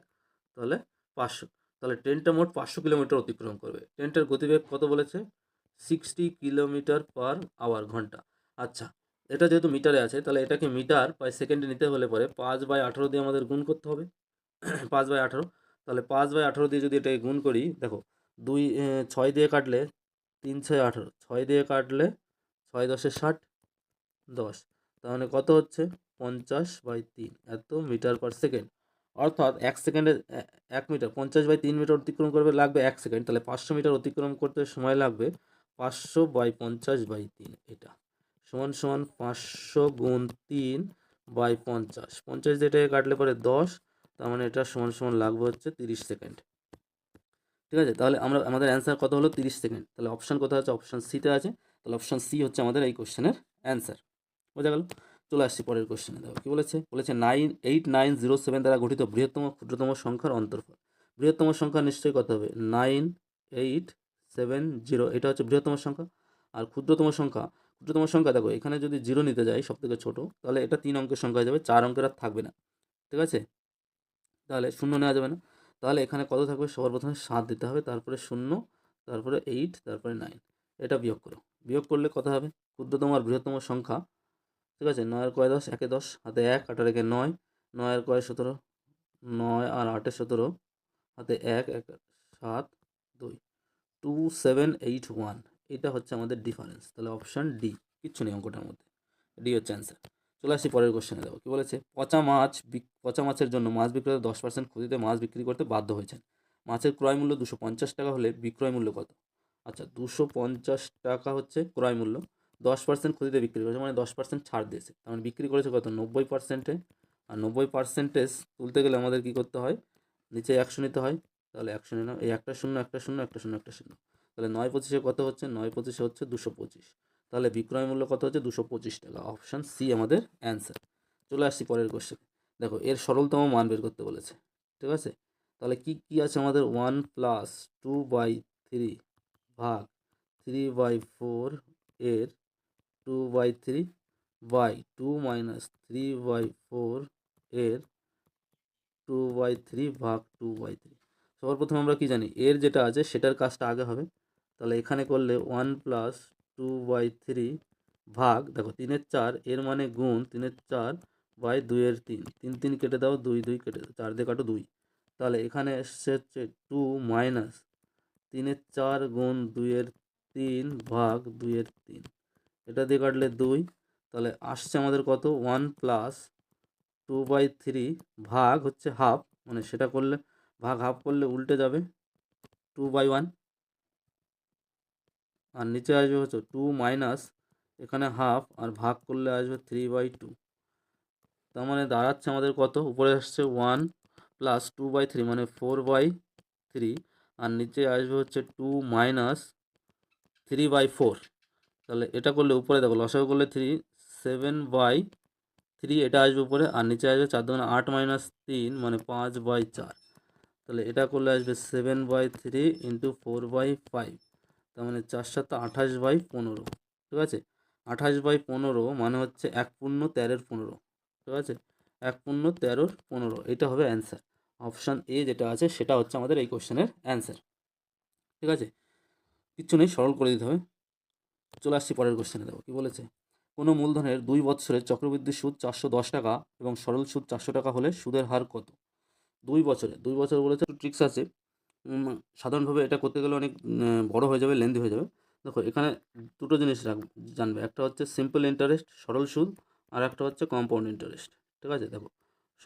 তাহলে 500। তাহলে ট্রেনটা মোট 500 কিলোমিটার অতিক্রম করবে। ট্রেনটার গতিবেগ কত বলেছে 60 কিলোমিটার পার আওয়ার, ঘন্টা। আচ্ছা, এটা যেহেতু মিটারে আছে তাহলে এটাকে মিটার বাই সেকেন্ডে নিতে হলে পরে 5/18 দিয়ে আমাদের গুণ করতে হবে। 5/18, তাহলে 5/18 দিয়ে যদি এটাকে গুণ করি, দেখো 6 দিয়ে কাটলে 3 6 18, 6 দিয়ে কাটলে 6 10 60, 10, তার মানে কত হচ্ছে 50/3 এত মিটার পার সেকেন্ড। অর্থাৎ 1 সেকেন্ডে 1 মিটার 50/3 মিটার অতিক্রম করবে, লাগবে 1 সেকেন্ড। তাহলে 500 মিটার অতিক্রম করতে সময় লাগবে 500/50/3, এটা সমান সমান 500 গুণ 3/50, 50 দিয়ে এটাকে কাটলে পরে 10, তার মানে এটা সমান সমান লাগবে হচ্ছে 30 সেকেন্ড, ঠিক আছে। তাহলে আমাদের অ্যান্সার কত হলো 30 সেকেন্ড। তাহলে অপশান কোথায় আছে, অপশান সিতে আছে। তাহলে অপশান সি হচ্ছে আমাদের এই কোশ্চেনের অ্যান্সার, বোঝা গেল। চলে আসছি পরের কোশ্চেনে। দেখো কী বলেছে, বলেছে 8907 দ্বারা গঠিত বৃহত্তম ক্ষুদ্রতম সংখ্যার অন্তর্ফল। বৃহত্তম সংখ্যা নিশ্চয়ই কত হবে 9870, এটা হচ্ছে বৃহত্তম সংখ্যা। আর ক্ষুদ্রতম সংখ্যা দেখো এখানে যদি 0 নিতে যাই সব থেকে ছোটো, তাহলে এটা 3 অঙ্কের সংখ্যা হয়ে যাবে, 4 অঙ্কের আর থাকবে না, ঠিক আছে। তাহলে 0 নেওয়া যাবে না। তাহলে এখানে কত থাকবে, সবার প্রথমে 7 দিতে হবে, তারপরে 0, তারপরে 8, তারপরে 9, এটা বিয়োগ করো। বিয়োগ করলে কত হবে, ক্ষুদ্রতম আর বৃহত্তম সংখ্যা, ঠিক আছে। 9 আর কয় 10, 1 10, হাতে 1, 8 আর 1 9, 9 আর কয় 17, 9 আর 8 17, হাতে 1 1 7 2, 2781, এটা হচ্ছে আমাদের ডিফারেন্স। তাহলে অপশান ডি, কিচ্ছু নেই অঙ্কটার মধ্যে, ডি হচ্ছে অ্যান্সার। চলে আসছি পরের কোশ্চেনে। দেবো কী বলেছে, পচা মাছের জন্য মাছ বিক্রেতা 10% ক্ষতিতে মাছ বিক্রি করতে বাধ্য হয়েছেন। মাছের ক্রয় মূল্য 250 টাকা হলে বিক্রয় মূল্য কত। আচ্ছা, 250 টাকা হচ্ছে ক্রয় মূল্য, 10% ক্ষতিতে বিক্রি করেছে, মানে 10% ছাড় দিয়েছে, তার মানে বিক্রি করেছে কত 90%-এ। আর 90% তুলতে গেলে আমাদের কী করতে হয়, নিচে 100 নিতে হয়। তাহলে 100 নিলাম, এই একটা শূন্য একটা শূন্য একটা শূন্য একটা শূন্য, তাহলে 9 পঁচিশে কত হচ্ছে, 9 পঁচিশে হচ্ছে 225। তাহলে বিক্রয় মূল্য কত হচ্ছে 225 টাকা, অপশান সি আমাদের অ্যান্সার। চলে আসছি পরের কোশ্চেন। দেখো এর সরলতম মান বের করতে বলেছে, ঠিক আছে। তাহলে কি কি আছে আমাদের, 1 + 2/3 ভাগ 3/4 এর 2/3 বাই 2 - 3/4 এর 2/3 ভাগ 2/3। সবার প্রথমে আমরা কি জানি, এর যেটা আছে সেটার কাজটা আগে হবে। তাহলে এখানে করলে 1 + 2/3 ভাগ, দেখো 3 এর 4, এর মানে গুণ 3 এর 4 বাই 2 এর 3, 3 3 কেটে দাও, 2 2 কেটে দাও, 4 দিয়ে কাটো 2। তাহলে এখানে এসছে হচ্ছে 2 - 3 এর 4 গুণ 2 এর 3 ভাগ 2 এর 3, এটা দিয়ে কাটলে 2। তাহলে আসছে আমাদের কত 1 + 2/3 ভাগ হচ্ছে হাফ, মানে সেটা করলে ভাগ হাফ করলে উল্টে যাবে 2/1, আর নিচে আসবে হচ্ছে 2 মাইনাস এখানে হাফ, আর ভাগ করলে আসবে 3/2। তার মানে দাঁড়াচ্ছে আমাদের কত, উপরে আসছে 1 + 2/3 মানে 4/3, আর নিচে আসবে হচ্ছে 2 মাইনাস 3/4। তাহলে এটা করলে উপরে দেখো লসাগু করলে 3, 7/3 এটা আসবে উপরে, আর নিচে আসবে 4 2 8 - 3 মানে 5/4। তাহলে এটা করলে আসবে 7/3 ইন্টু 4/5, তার মানে 4×7 = 28/15, ঠিক আছে। 28/15 মানে হচ্ছে 1×13 ঠিক আছে, 1×13 এটা হবে অ্যান্সার। অপশান এ যেটা আছে সেটা হচ্ছে আমাদের এই কোশ্চেনের অ্যান্সার, ঠিক আছে। কিচ্ছু নেই, সরল করে দিতে হবে। চলে আসছি পরের কোশ্চেনে। দেখো কী বলেছে, কোনো মূলধনের 2 বছরের চক্রবৃদ্ধি সুদ 410 টাকা এবং সরল সুদ 400 টাকা হলে সুদের হার কত? 2 বছর বলেছে, একটু ট্রিক্স আছে। সাধারণভাবে এটা করতে গেলে অনেক বড় হয়ে যাবে, লেন্দি হয়ে যাবে। দেখো এখানে দুটো জিনিস জানবে, একটা হচ্ছে সিম্পল ইন্টারেস্ট সরল সুদ, আর একটা হচ্ছে কম্পাউন্ড ইন্টারেস্ট, ঠিক আছে। দেখো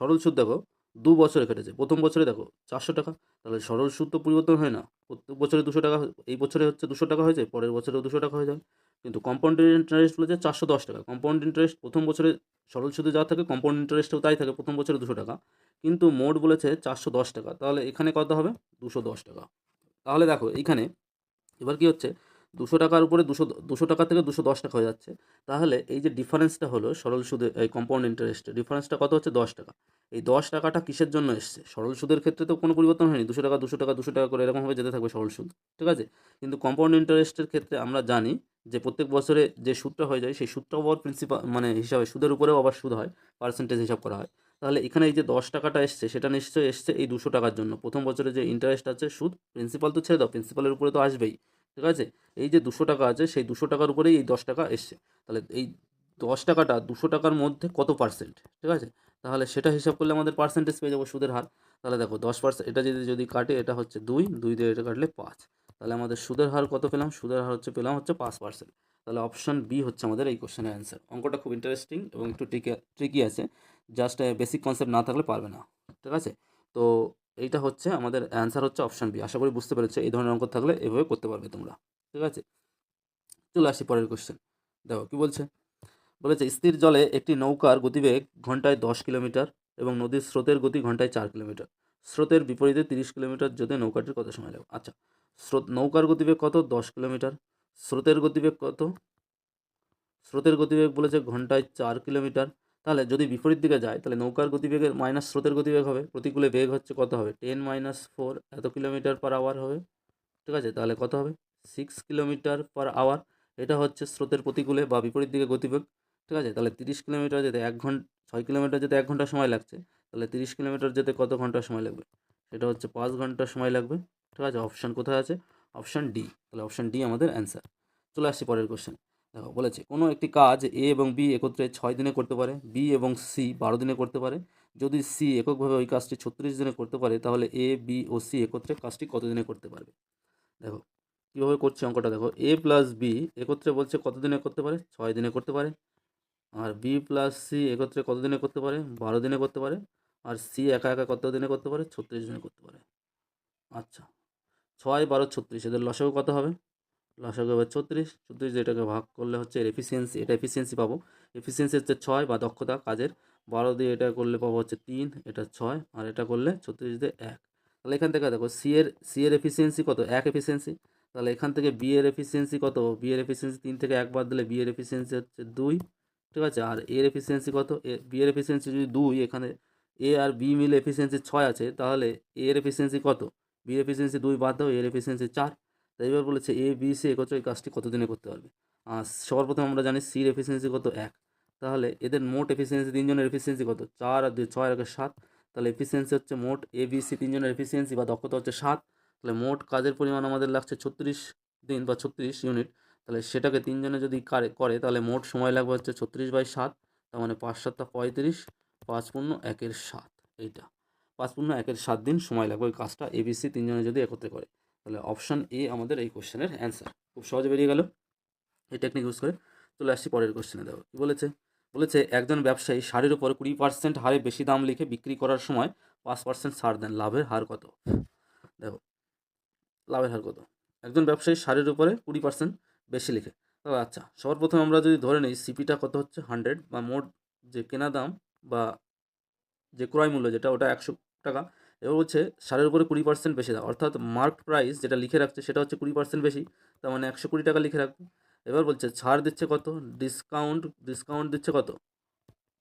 সরল সুদ দেখো 2 বছরে কেটেছে, প্রথম বছরে দেখো 400 টাকা, তাহলে সরল সুদ তো পরিবর্তন হয় না, প্রত্যেক বছরে 200 টাকা, এই বছরে হচ্ছে 200 টাকা হয়ে যায়, পরের বছরেও 200 টাকা হয়ে যায়। কিন্তু কম্পাউন্ড ইন্টারেস্ট বলেছে 410 টাকা, কম্পাউন্ড ইন্টারেস্ট প্রথম বছরে সরল সুদে যা থাকে কম্পাউন্ড ইন্টারেস্টেও তাই থাকে, প্রথম বছরে 200 টাকা, কিন্তু মোট বলেছে 410 টাকা, তাহলে এখানে কত হবে? 210 টাকা। তাহলে দেখো এইখানে এবার কি হচ্ছে, 200 টাকার উপরে 200 টাকা থেকে 210 টাকা হয়ে যাচ্ছে, তাহলে এই যে ডিফারেন্সটা হলো সরল সুদে এই কম্পাউন্ড ইন্টারেস্টে ডিফারেন্সটা কত হচ্ছে? 10 টাকা। এই 10 টাকাটা কিসের জন্য এসছে? সরল সুদের ক্ষেত্রে তো কোনো পরিবর্তন হয়নি, 200 টাকা 200 টাকা 200 টাকা করে এরকমভাবে যেতে থাকবে সরল সুদ, ঠিক আছে। কিন্তু কম্পাউন্ড ইন্টারেস্টের ক্ষেত্রে আমরা জানি যে প্রত্যেক বছরে যে সুদটা হয়ে যায় সেই সুদটাও আবার প্রিন্সিপাল মানে হিসাবে সুদের উপরেও আবার সুদ হয়, পার্সেন্টেজ হিসাব করা হয়। তাহলে এখানে এই যে 10 টাকাটা এসছে সেটা নিশ্চয়ই এসছে এই 200 টাকার জন্য। প্রথম বছরে যে ইন্টারেস্ট আছে সুদ, প্রিন্সিপাল তো ছেড়ে দাও, প্রিন্সিপালের উপরে তো আসবেই, ঠিক আছে। এই যে 200 টাকা আছে সেই 200 টাকার উপরেই এই 10 টাকা এসছে, তাহলে এই 10 টাকাটা 200 টাকার মধ্যে কত পার্সেন্ট, ঠিক আছে। তাহলে সেটা হিসাব করলে আমাদের পার্সেন্টেজ পেয়ে যাবো সুদের হার। তাহলে দেখো 10%, এটা যদি কাটে, এটা হচ্ছে 2 দিয়ে এটা কাটলে 5, তাহলে আমাদের সুদের হার কত পেলাম? সুদের হার পেলাম হচ্ছে 5%। তাহলে অপশন বি হচ্ছে আমাদের এই কোশ্চেনের অ্যান্সার। অঙ্কটা খুব ইন্টারেস্টিং এবং একটু ট্রিকি আছে, জাস্ট বেসিক কনসেপ্ট না থাকলে পারবে না, ঠিক আছে। তো এইটা হচ্ছে আমাদের অ্যান্সার হচ্ছে অপশন বি। আশা করি বুঝতে পেরেছো, এই ধরনের অঙ্ক থাকলে এভাবে করতে পারবে তোমরা, ঠিক আছে। চলে আসি পরের কোশ্চেন। দেখো কি বলছে, স্থির জলে একটি নৌকার গতিবেগ ঘন্টায় 10 কিলোমিটার এবং নদীর স্রোতের গতি ঘন্টায় 4 কিলোমিটার। স্রোতের বিপরীতে 30 কিলোমিটার যেতে নৌকাটির কত সময় লাগবে? আচ্ছা, নৌকার গতিবেগ কত? 10 কিলোমিটার। স্রোতের গতিবেগ কত? স্রোতের গতিবেগ বলেছে ঘন্টায় 4 কিলোমিটার। তাহলে যদি বিপরীত দিকে যায় তাহলে নৌকার গতিবেগের মাইনাস স্রোতের গতিবেগ হবে, প্রতিকূলে বেগ হচ্ছে কত হবে? 10 - 4 এত কিলোমিটার পার আওয়ার হবে, ঠিক আছে। তাহলে কত হবে? 6 কিলোমিটার পার আওয়ার। এটা হচ্ছে স্রোতের প্রতিকূলে বা বিপরীত দিকে গতিবেগ, ঠিক আছে। তাহলে 30 কিলোমিটার যেতে 6 কিলোমিটার যেতে 1 ঘন্টা সময় লাগছে, তাহলে 30 কিলোমিটার যেতে কত ঘন্টা সময় লাগবে? সেটা হচ্ছে 5 ঘন্টা সময় লাগবে, ঠিক আছে। অপশান কোথায় আছে? Option D. তাহলে অপশান ডি আমাদের অ্যান্সার। চলে আসছি পরের কোশ্চেন। দেখো বলেছে কোনো একটি কাজ এ এবং বি একত্রে 6 দিনে করতে পারে, বি এবং সি 12 দিনে করতে পারে। যদি সি এককভাবে ওই কাজটি 36 দিনে করতে পারে তাহলে এ, বি ও সি একত্রে কাজটি কত দিনে করতে পারবে? দেখো কীভাবে করছি অঙ্কটা, দেখো এ প্লাস বি একত্রে বলছে কত দিনে করতে পারে? 6 দিনে করতে পারে। আর বি প্লাস সি একত্রে কত দিনে করতে পারে? 12 দিনে করতে পারে। আর সি একা একা কত দিনে করতে পারে? 36 দিনে করতে পারে। আচ্ছা, 6, 12, 36 এদের লসাগু কত হবে? লসাগু হবে 36, 36 দিয়ে এটাকে ভাগ করলে হচ্ছে এর এফিসিয়েন্সি, এটা এফিসিয়েন্সি পাবো। এফিসিয়েন্সি হচ্ছে 6 বা দক্ষতা কাজের, 12 দিয়ে এটা করলে পাবো হচ্ছে 3, এটা 6, আর এটা করলে 36 দিয়ে 1। তাহলে এখান থেকে দেখো সি এর এফিসিয়েন্সি কত? 1 এফিসিয়েন্সি। তাহলে এখান থেকে বি এর এফিসিয়েন্সি কত? বি এর এফিসিয়েন্সি 3 থেকে 1 বাদ দিলে বি এর এফিসিয়েন্সি হচ্ছে 2, ঠিক আছে। আর এর এফিসিয়েন্সি কত? বি এর এফিসিয়েন্সি যদি 2, এখানে এ আর বি মিলে এফিসিয়েন্সি 6 আছে, তাহলে এ এর এফিসিয়েন্সি কত? বি এর এফিসিয়েন্সি 2 বাদ দাও, এর এফিসিয়েন্সি 4। তাই এবার বলেছে এ বি সি একত্রে এই কাজটি কত দিনে করতে পারবে? আর সবার প্রথমে আমরা জানি সির এফিসিয়েন্সি কত? 1। তাহলে এদের মোট এফিসিয়েন্সি তিনজনের এফিসিয়েন্সি কত? 4 আর 2, 6 আর 7। তাহলে এফিসিয়েন্সি হচ্ছে মোট এ বি সি তিনজনের এফিসিয়েন্সি বা দক্ষতা হচ্ছে 7। তাহলে মোট কাজের পরিমাণ আমাদের লাগছে 36 দিন বা 36 ইউনিট। তাহলে সেটাকে তিনজনে যদি করে তাহলে মোট সময় লাগবে হচ্ছে 36/7, তার মানে 5 × 7 = 35, 5×1=7, এইটা 5×1=7 দিন সময় লাগবে ওই কাজটা এবিসি তিনজনে যদি একত্রে করে। তাহলে অপশান এ আমাদের এই কোশ্চেনের অ্যান্সার। খুব সহজে বেরিয়ে গেল এই টেকনিক ইউজ করে। চলে আসছি পরের কোশ্চেনে। দেখো কী বলেছে একজন ব্যবসায়ী শাড়ির উপর 20% হারে বেশি দাম লিখে বিক্রি করার সময় 5% ছাড় দেন, লাভের হার কত? দেখো লাভের হার কত? একজন ব্যবসায়ী শাড়ির উপরে 20% বেশি লিখে, তো আচ্ছা সবার প্রথমে আমরা যদি ধরে নিই সিপিটা কত হচ্ছে 100, বা মোট যে কেনা দাম বা যে ক্রয় মূল্য যেটা ওটা 100 টাকা। এবার হচ্ছে শাড়ির উপরে 20% বেশি দাম, অর্থাৎ মার্ক প্রাইস যেটা লিখে রাখছে সেটা হচ্ছে 20% বেশি, তার মানে 120 টাকা লিখে রাখবে। এবার বলছে ছাড় দিচ্ছে কত? ডিসকাউন্ট দিচ্ছে কত?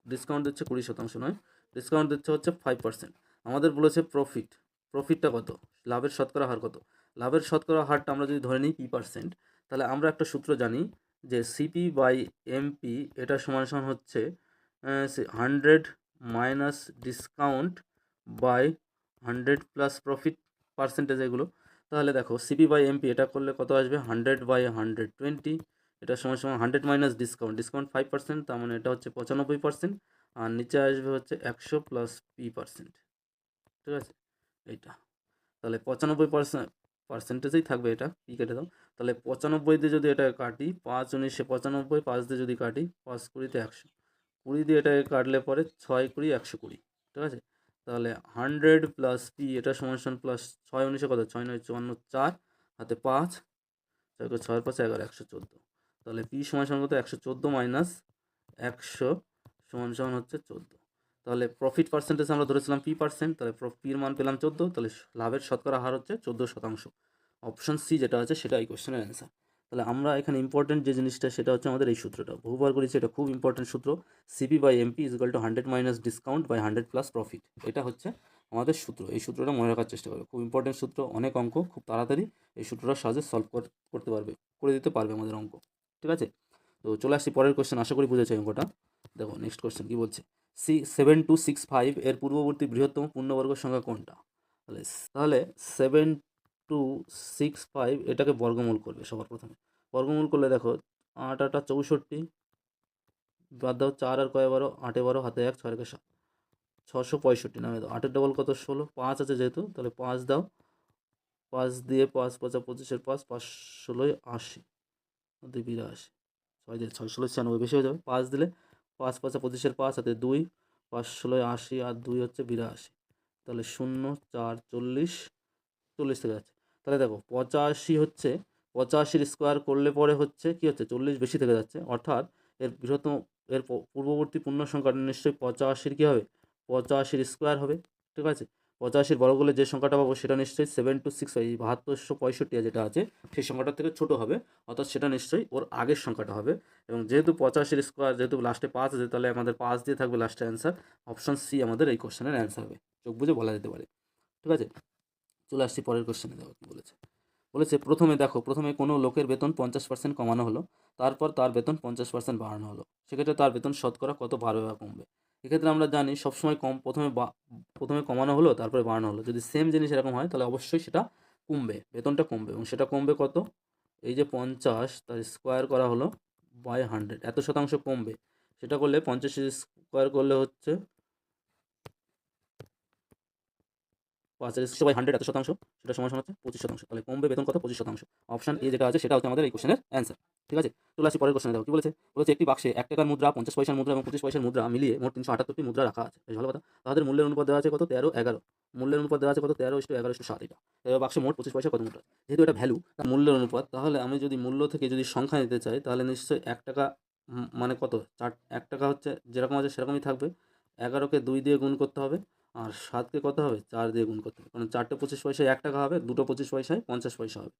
ডিসকাউন্ট দিচ্ছে 20% নয়, ডিসকাউন্ট দিচ্ছে হচ্ছে 5%। আমাদের বলেছে প্রফিট, প্রফিটটা কত, লাভের শতকরা হার কত। লাভের শতকরা হারটা আমরা যদি ধরে নিই P%, তাহলে আমরা একটা সূত্র জানি যে সিপি বাই এমপি এটা সমান সমান হচ্ছে 100 minus discount by 100 plus profit percentage এগুলো। তাহলে দেখো সিপি বাই এমপি এটা করলে কত আসবে, 100 বাই 120, এটা সমান সমান 100 মাইনাস ডিসকাউন্ট, ডিসকাউন্ট 5%, তার মানে এটা হচ্ছে 95%, আর নিচে আসবে হচ্ছে 100 প্লাস P%, ঠিক আছে এইটা। তাহলে 95%পার্সেন্টেজেই থাকবে, এটা পি কেটে দাও। তাহলে 95 দিয়ে যদি এটা কাটি, 5 19 95, 5 দিয়ে যদি কাটি 5 20 100, 20 দিয়ে এটাকে কাটলে পরে 6 20 120, ঠিক আছে। তাহলে 100 প্লাস পি এটা সমান সমান প্লাস 6 19 কত, 6 9 54, 4 হাতে 5, 6 5 11 114, তাহলে পি সমান সমান কত, 114 মাইনাস 100 সমান সমান হচ্ছে 14। তাহলে প্রফিট পার্সেন্টেজ আমরা ধরেছিলাম P%, তাহলে পির মান পেলাম 14, তাহলে লাভের শতকরা হার হচ্ছে 14%। অপশন সি যেটা আছে সেটা এই কোশ্চেনের অ্যান্সার। তাহলে আমরা এখানে ইম্পর্টেন্ট যে জিনিসটা সেটা হচ্ছে আমাদের এই সূত্রটা বহুবার করেছি, এটা খুব ইম্পর্টেন্ট সূত্র, CP by MP is equal to 100 minus discount by 100 plus profit. এটা হচ্ছে আমাদের সূত্র, এই সূত্রটা মনে রাখার চেষ্টা করবে, খুব ইম্পর্টেন্ট সূত্র, অনেক অঙ্ক খুব তাড়াতাড়ি এই সূত্রটা সহজে সলভ করতে পারবে, করে দিতে পারবে আমাদের অঙ্ক, ঠিক আছে। তো চলে আসছি পরের কোশ্চেন, আশা করি বুঝেছে অঙ্কটা। দেখো নেক্সট কোশ্চেন কী বলছে, 7265 এর পূর্ববর্তী বৃহত্তম পূর্ণবর্গ সংখ্যা কোনটা। তাহলে 7265 এটাকে বর্গমূল করবে সবার প্রথমে। বর্গমূল করলে দেখো 8 8 64, বাদ দাও 4 আর কয় 12, 8 12 হাতে 1 6 7, 665 নামে দাও। 8 ডবল কত 16, 5 আছে যেহেতু, তাহলে 5 দাও, 5 দিয়ে 5 5 25 5 5 16 80, 2 82, 6 দিয়ে 6 16 96, বেশি হয়ে যাবে। 5 দিলে 5 5 25 5 হাতে 2, 5 16 80 আর 2 হচ্ছে 82, তাহলে 0 4 40 40 থেকে যাচ্ছে। তাহলে দেখো 85 হচ্ছে, 85 স্কোয়ার করলে পরে হচ্ছে কি হচ্ছে, 40 বেশি থেকে যাচ্ছে, অর্থাৎ এর বৃহত্তম এর পূর্ববর্তী পূর্ণ সংখ্যাটা নিশ্চয়ই 85 কী হবে, 85 স্কোয়ার হবে, ঠিক আছে। 85 বর্গ করলে যে সংখ্যাটা পাবো সেটা নিশ্চয়ই 7265, 7265 যেটা আছে সেই সংখ্যাটার থেকে ছোটো হবে, অর্থাৎ সেটা নিশ্চয়ই ওর আগের সংখ্যাটা হবে। এবং যেহেতু 85 স্কোয়ার, যেহেতু লাস্টে 5 আছে, তাহলে আমাদের 5 দিয়ে থাকবে লাস্টে অ্যান্সার। অপশন সি আমাদের এই কোশ্চেনের অ্যান্সার হবে, চোখ বুঝে বলা যেতে পারে, ঠিক আছে। চলে আসছি পরের কোশ্চেনে, দেখো কী বলেছে। প্রথমে কোনো লোকের বেতন 50% কমানো হলো, তারপর তার বেতন 50% বাড়ানো হলো, সেক্ষেত্রে তার বেতন শতকরা কত বাড়বে বা কমবে। এক্ষেত্রে আমরা জানি সবসময় প্রথমে কমানো হলো তারপরে বাড়ানো হলো, যদি সেম জিনিস এরকম হয় তাহলে অবশ্যই সেটা কমবে, বেতনটা কমবে, এবং সেটা কমবে কত, এই যে 50 তার স্কোয়ার করা হলো বাই 100, এত শতাংশ কমবে। সেটা করলে 50 স্কোয়ার করলে হচ্ছে 5/100 এত শতাংশ, সেটা সমান হচ্ছে 25%, তাহলে কমবে বেতন কত, 25%। অপশন এ যেটা আছে সেটা হচ্ছে আমাদের এই কোশ্চেনের অ্যান্সার, ঠিক আছে। চলে আসি পরের কোশ্চেনে, দেখো কি বলেছে। একটি বাক্সে 1 টাকার মুদ্রা, 50 পয়সার মুদ্রা এবং 25 পয়সার মুদ্রা মিলিয়ে মোট 378টি মুদ্রা রাখা আছে, বেশ ভালো কথা। তাদের মূল্যের অনুপাত দেওয়া আছে কত, 13 11, মূল্যের অনুপাত দেওয়া আছে কত, 13:11:7, এটা এবার বাক্সে মোট 25 পয়সা কত মুদ্রা, যেহেতু এটা ভ্যালু তার মূল্যের অনুপাত, তাহলে আমি যদি মূল্য থেকে যদি সংখ্যা নিতে চাই তাহলে নিশ্চয়ই 1 টাকা মানে কত, 1 টাকা হচ্ছে যেরকম আছে সেরকমই থাকবে, 11কে 2 দিয়ে গুণ করতে হবে, আর 7কে কত হবে, 4 দিয়ে গুণ করতে হবে, কারণ 4টে 25 পয়সায় 1 টাকা হবে, 2টো 25 পয়সায় 50 পয়সা হবে,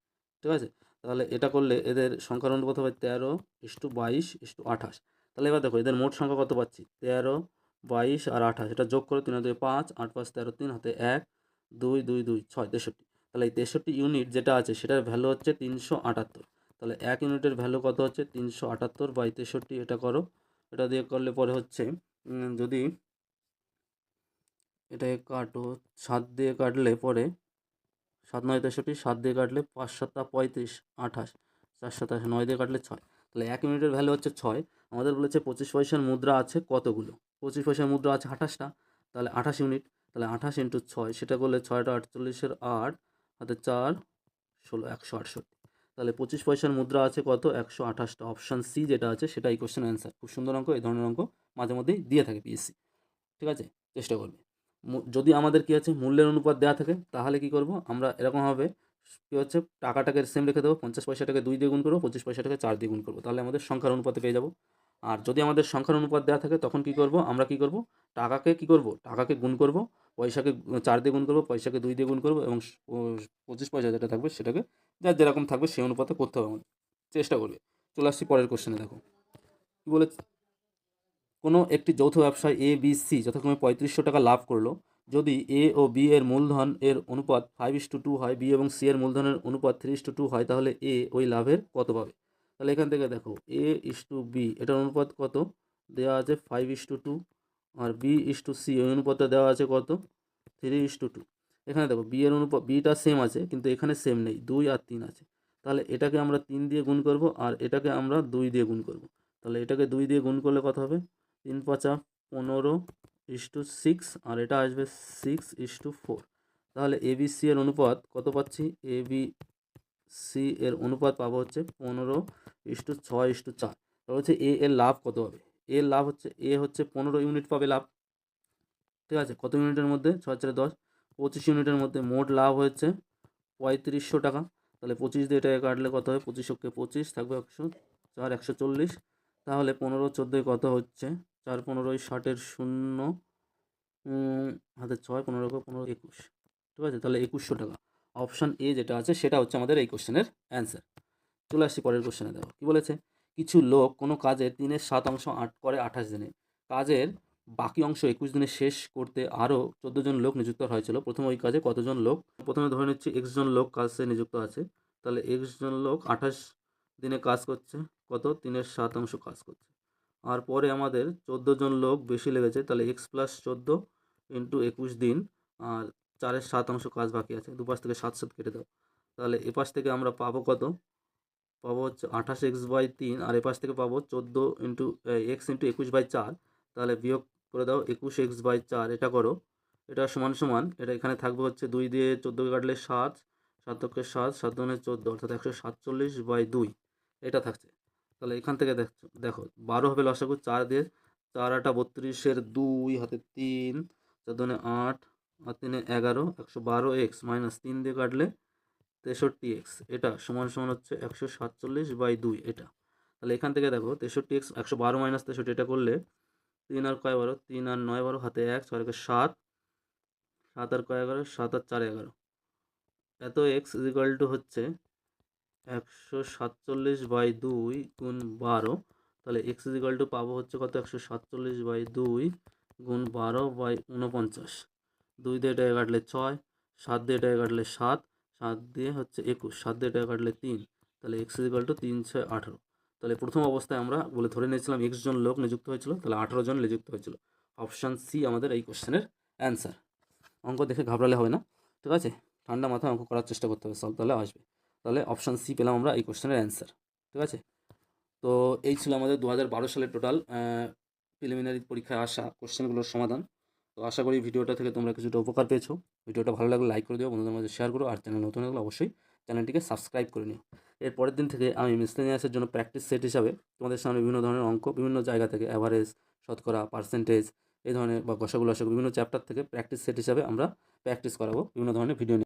ঠিক আছে। তাহলে এটা করলে এদের সংখ্যার অনুপাত হবে 13:22:28। তাহলে এবার দেখো এদের মোট সংখ্যা কত পাচ্ছি, 13 22 আর 28, এটা যোগ করে 3 2 5 8 5 13 3 হাতে 1 2 2 2 6 63, তাহলে এই 63 ইউনিট যেটা আছে সেটার ভ্যালু হচ্ছে 378। তাহলে 1 ইউনিটের ভ্যালু কত হচ্ছে 378 বাই 63, এটা করো, এটা দিয়ে করলে পরে হচ্ছে যদি এটাকে কাটো, 7 দিয়ে কাটলে পরে 7 9 63, 7 দিয়ে কাটলে 5 7 35 28, 4 27 9 দিয়ে কাটলে 6, তাহলে 1 ইউনিটের ভ্যালু হচ্ছে 6। আমাদের বলেছে 25 পয়সার মুদ্রা আছে কতগুলো, 25 পয়সার মুদ্রা আছে 28টা, তাহলে 28 ইউনিট, তাহলে 28 ইন্টু 6, সেটা করলে 6টা 48 8 হাতে 4 16 168, তাহলে 25 পয়সার মুদ্রা আছে কত, 128টা। অপশান সি যেটা আছে সেটা এই কোশ্চেন অ্যান্সার। খুব সুন্দর অঙ্ক, এই ধরনের অঙ্ক মাঝে মধ্যেই দিয়ে থাকে পিএসসি, ঠিক আছে, চেষ্টা করবে। যদি আমাদের কী আছে মূল্যের অনুপাত দেওয়া থাকে তাহলে কি করব আমরা, এরকম হবে কী হচ্ছে, টাকাটাকে সেম রেখে দেবো, 50 পয়সাটাকে 2 দিয়ে গুণ করবো, 25 পয়সাটাকে 4 দিয়ে গুণ করবো, তাহলে আমাদের সংখ্যার অনুপাতে পেয়ে যাব। আর যদি আমাদের সংখ্যার অনুপাত দেওয়া থাকে তখন কি করব আমরা, কি করব, টাকাকে গুণ করব, পয়সাকে 4 দিয়ে গুণ করবো, পয়সাকে 2 দিয়ে গুণ করবো, এবং 25 পয়সা যেটা থাকবে সেটাকে যার যেরকম থাকবে সেই অনুপাতে করতে হবে আমাদের, চেষ্টা করবে। চলে আসছি পরের কোশ্চেনে, দেখো কী বলে। কোনো একটি যৌথ ব্যবসায় এ বি সি যথাক্রমে 3500 টাকা লাভ করলো, যদি এ ও বি এর মূলধন এর অনুপাত 5:2 হয়, বি এবং সি এর মূলধনের অনুপাত 3:2 হয়, তাহলে এ ওই লাভের কত পাবে? তাহলে এখান থেকে দেখো A/B এটার অনুপাত কত দেওয়া আছে 5:2, আর B/C ওই অনুপাতটা দেওয়া আছে কত 3:2। এখানে দেখো বি এর অনুপাত বিটা সেম আছে কিন্তু এখানে সেম নেই, 2 আর 3 আছে। তাহলে এটাকে আমরা 3 দিয়ে গুণ করব আর এটাকে আমরা 2 দিয়ে গুণ করব। তাহলে এটাকে 2 দিয়ে গুণ করলে কত হবে 3×5 = 15:6 আর এটা আসবে 6:4। তাহলে ABC এর অনুপাত কত পাচ্ছি? ABC এর অনুপাত পাবো হচ্ছে 15:6:4। তাহলে হচ্ছে এ এর লাভ কত হবে? এর লাভ হচ্ছে এ হচ্ছে 15 ইউনিট পাবে লাভ, ঠিক আছে। কত ইউনিটের মধ্যে? 6×4 = 10, 25 ইউনিটের মধ্যে মোট লাভ হচ্ছে 3500 টাকা। তাহলে 25 দিয়ে এটাকে কাটলে কত হয়? 25 থাকবে 104, 140। তাহলে 15×14 কত হচ্ছে? 4×15 = 60 হাতে 6, 15 15 21, ঠিক আছে। তাহলে 2100 টাকা। অপশান এ যেটা আছে সেটা হচ্ছে আমাদের এই কোশ্চেনের অ্যান্সার। চলে আসছি পরের কোশ্চেনে। দেখো কী বলেছে, কিছু লোক কোনো কাজের 3/7 করে 28 দিনে, কাজের বাকি অংশ 21 দিনে শেষ করতে আরও 14 জন লোক নিযুক্ত হয়েছিল। প্রথমে ওই কাজে কতজন লোক? প্রথমে ধরে নিচ্ছি x জন লোক কাজে নিযুক্ত আছে। তাহলে x জন লোক 28 দিনে কাজ করছে, কত 3/7 কাজ করছে। আর পরে আমাদের 14 জন লোক বেশি লেগেছে, তাহলে x + 14 × 21 দিন, আর 4/7 কাজ বাকি আছে। দুপাশ থেকে 7 কেটে দাও। তাহলে এপাশ থেকে আমরা পাবো কত? পাবো হচ্ছে 28x/3, আর এপাশ থেকে পাবো 14 x × 21/4। তাহলে বিয়োগ করে দাও 21x/4, এটা করো। এটা সমান সমান এটা এখানে থাকবে হচ্ছে 2 দিয়ে 14কে কাটলে 7, 7 × 7, 7 × 14, অর্থাৎ 147/2 এটা থাকছে। তাহলে এখান থেকে দেখো 12 হবে লসাগু, 4 দিয়ে 4 × 8 = 32 এর 2 হাতে 3, 4 × 8 আর 3 × 11, 112x - 3 দিয়ে কাটলে 63x, এটা সমান সমান হচ্ছে 147/2 এটা। তাহলে এখান থেকে দেখো 63x 112 - 63 এটা করলে 3 আর কয় 12, 3 আর 9 12, হাতে 1, 6 আর 7, 7 আর কয় 11, 7 আর 4 11, এত x হচ্ছে 147/2 গুণ 12। তাহলে x পাবো হচ্ছে কত? 147/2 গুণ 12/49। 2 দিয়ে এটাকে কাটলে 6, 7 দিয়ে এটাকে কাটলে 7, 7 দিয়ে হচ্ছে 21, 7 দিয়ে এটাকে কাটলে 3। তাহলে x 3 × 6 = 18। তাহলে প্রথম অবস্থায় আমরা বলে ধরে নিয়েছিলাম x জন লোক নিযুক্ত হয়েছিল, তাহলে 18 জন নিযুক্ত হয়েছিল। অপশান সি আমাদের এই কোশ্চেনের অ্যান্সার। অঙ্ক দেখে ঘাবড়ালে হবে না, ঠিক আছে। ঠান্ডা মাথায় অঙ্ক করার চেষ্টা করতে হবে, সলভ তাহলে আসবে। তাহলে অপশান সি পেলাম আমরা এই কোশ্চেনের অ্যান্সার, ঠিক আছে। তো এই ছিল আমাদের 2012 সালের টোটাল প্রিলিমিনারি পরীক্ষায় আসা কোশ্চেনগুলোর সমাধান। তো আশা করি ভিডিওটা থেকে তোমরা কিছুটা উপকার পেয়েছো। ভিডিওটা ভালো লাগলে লাইক করে দিও, বন্ধুদের মাঝে শেয়ার করো, আর চ্যানেল নতুন হলে অবশ্যই চ্যানেলটিকে সাবস্ক্রাইব করে নিও। এর পরের দিন থেকে আমি মিসলেনিয়াসের জন্য প্র্যাকটিস সেট হিসাবে তোমাদের সামনে বিভিন্ন ধরনের অঙ্ক, বিভিন্ন জায়গা থেকে অ্যাভারেজ, শতকরা, পার্সেন্টেজ এই ধরনের বা গসাগু লসাগু বিভিন্ন চ্যাপ্টার থেকে প্র্যাকটিস সেট হিসাবে আমরা প্র্যাকটিস করাবো বিভিন্ন ধরনের ভিডিও নিয়ে।